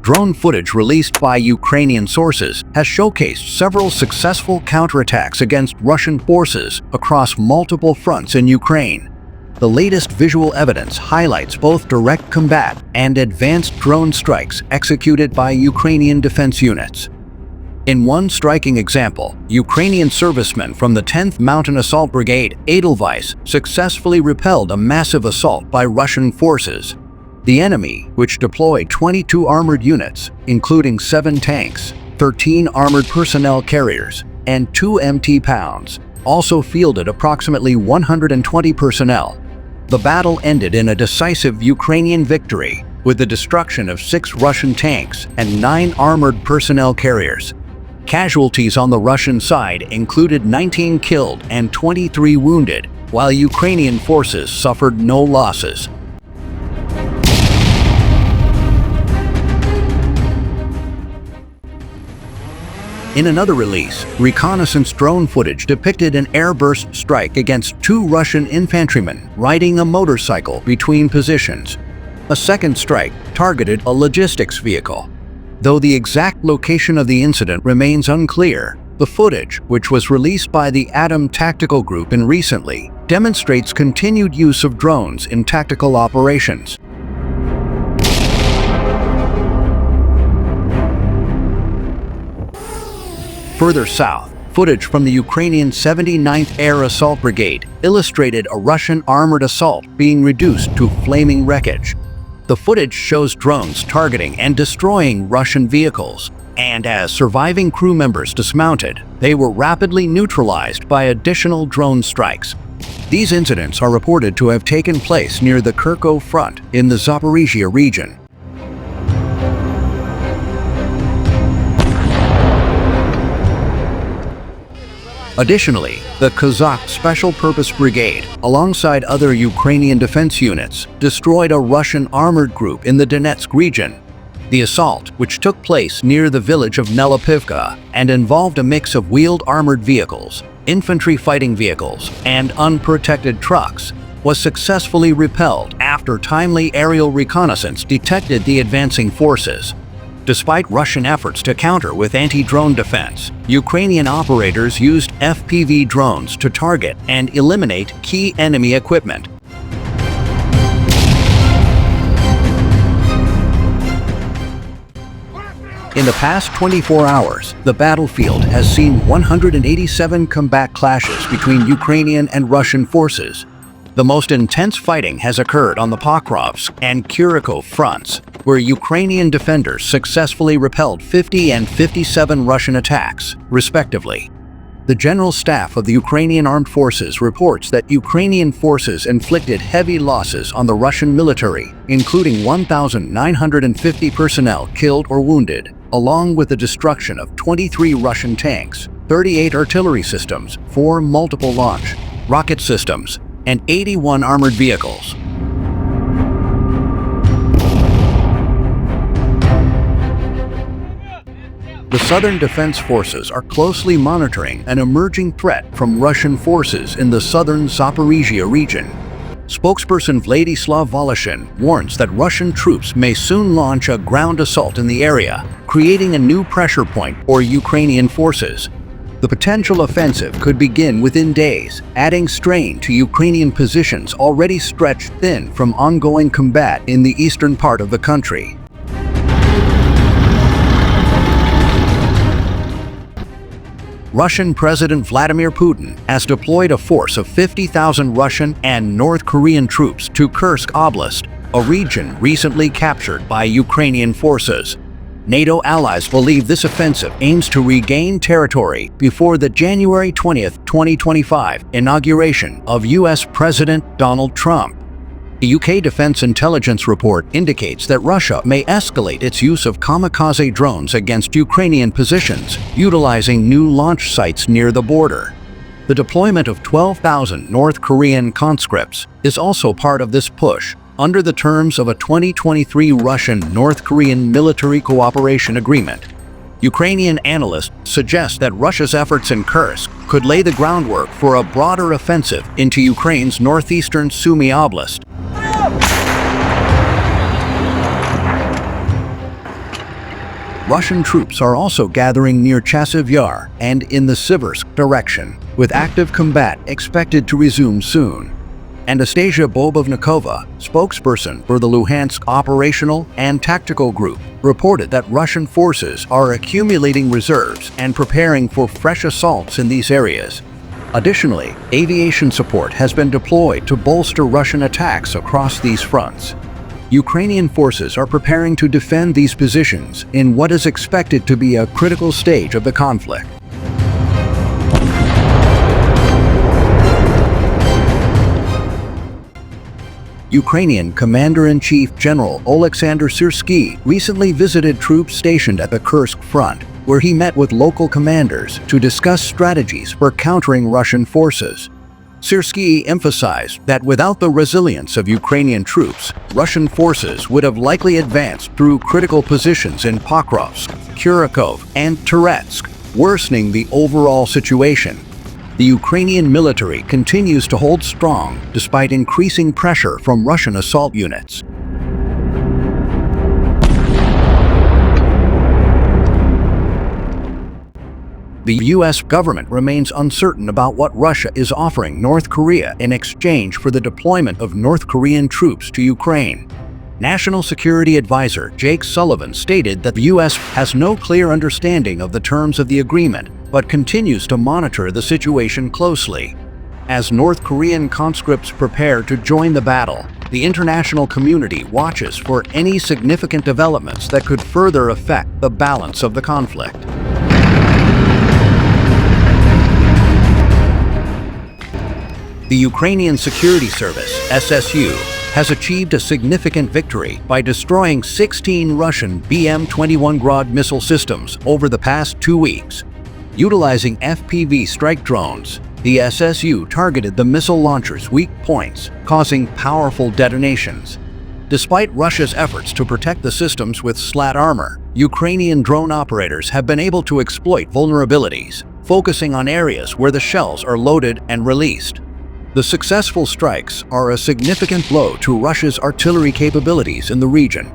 Drone footage released by Ukrainian sources has showcased several successful counterattacks against Russian forces across multiple fronts in Ukraine. The latest visual evidence highlights both direct combat and advanced drone strikes executed by Ukrainian defense units. In one striking example, Ukrainian servicemen from the 10th Mountain Assault Brigade, Edelweiss, successfully repelled a massive assault by Russian forces. The enemy, which deployed 22 armored units, including 7 tanks, 13 armored personnel carriers, and 2 MT pounds, also fielded approximately 120 personnel. The battle ended in a decisive Ukrainian victory, with the destruction of 6 Russian tanks and 9 armored personnel carriers. Casualties on the Russian side included 19 killed and 23 wounded, while Ukrainian forces suffered no losses. In another release, reconnaissance drone footage depicted an airburst strike against 2 Russian infantrymen riding a motorcycle between positions. A second strike targeted a logistics vehicle. Though the exact location of the incident remains unclear, the footage, which was released by the Atom Tactical Group recently, demonstrates continued use of drones in tactical operations. Further south, footage from the Ukrainian 79th Air Assault Brigade illustrated a Russian armored assault being reduced to flaming wreckage. The footage shows drones targeting and destroying Russian vehicles, and as surviving crew members dismounted, they were rapidly neutralized by additional drone strikes. These incidents are reported to have taken place near the Kursk front in the Zaporizhia region. Additionally, the Kazakh Special Purpose Brigade, alongside other Ukrainian defense units, destroyed a Russian armored group in the Donetsk region. The assault, which took place near the village of Nelipivka and involved a mix of wheeled armored vehicles, infantry fighting vehicles, and unprotected trucks, was successfully repelled after timely aerial reconnaissance detected the advancing forces. Despite Russian efforts to counter with anti-drone defense, Ukrainian operators used FPV drones to target and eliminate key enemy equipment. In the past 24 hours, the battlefield has seen 187 combat clashes between Ukrainian and Russian forces. The most intense fighting has occurred on the Pokrovsk and Kursk fronts, where Ukrainian defenders successfully repelled 50 and 57 Russian attacks, respectively. The General Staff of the Ukrainian Armed Forces reports that Ukrainian forces inflicted heavy losses on the Russian military, including 1,950 personnel killed or wounded, along with the destruction of 23 Russian tanks, 38 artillery systems, 4 multiple launch rocket systems, and 81 armored vehicles. The Southern Defense Forces are closely monitoring an emerging threat from Russian forces in the southern Zaporizhia region. Spokesperson Vladislav Voloshin warns that Russian troops may soon launch a ground assault in the area, creating a new pressure point for Ukrainian forces. The potential offensive could begin within days, adding strain to Ukrainian positions already stretched thin from ongoing combat in the eastern part of the country. Russian President Vladimir Putin has deployed a force of 50,000 Russian and North Korean troops to Kursk Oblast, a region recently captured by Ukrainian forces. NATO allies believe this offensive aims to regain territory before the January 20, 2025 inauguration of U.S. President Donald Trump. The UK Defense Intelligence report indicates that Russia may escalate its use of kamikaze drones against Ukrainian positions, utilizing new launch sites near the border. The deployment of 12,000 North Korean conscripts is also part of this push, under the terms of a 2023 Russian-North Korean military cooperation agreement. Ukrainian analysts suggest that Russia's efforts in Kursk could lay the groundwork for a broader offensive into Ukraine's northeastern Sumy Oblast. Russian troops are also gathering near Chasiv Yar and in the Siversk direction, with active combat expected to resume soon. Anastasia Bobovnikova, spokesperson for the Luhansk Operational and Tactical Group, reported that Russian forces are accumulating reserves and preparing for fresh assaults in these areas. Additionally, aviation support has been deployed to bolster Russian attacks across these fronts. Ukrainian forces are preparing to defend these positions in what is expected to be a critical stage of the conflict. Ukrainian Commander-in-Chief General Oleksandr Syrsky recently visited troops stationed at the Kursk front, where he met with local commanders to discuss strategies for countering Russian forces. Syrsky emphasized that without the resilience of Ukrainian troops, Russian forces would have likely advanced through critical positions in Pokrovsk, Kurakov, and Toretsk, worsening the overall situation. The Ukrainian military continues to hold strong despite increasing pressure from Russian assault units. The U.S. government remains uncertain about what Russia is offering North Korea in exchange for the deployment of North Korean troops to Ukraine. National Security Advisor Jake Sullivan stated that the U.S. has no clear understanding of the terms of the agreement, but continues to monitor the situation closely. As North Korean conscripts prepare to join the battle, the international community watches for any significant developments that could further affect the balance of the conflict. The Ukrainian Security Service, SSU, has achieved a significant victory by destroying 16 Russian BM-21 Grad missile systems over the past 2 weeks. Utilizing FPV strike drones, the SSU targeted the missile launcher's weak points, causing powerful detonations. Despite Russia's efforts to protect the systems with slat armor, Ukrainian drone operators have been able to exploit vulnerabilities, focusing on areas where the shells are loaded and released. The successful strikes are a significant blow to Russia's artillery capabilities in the region,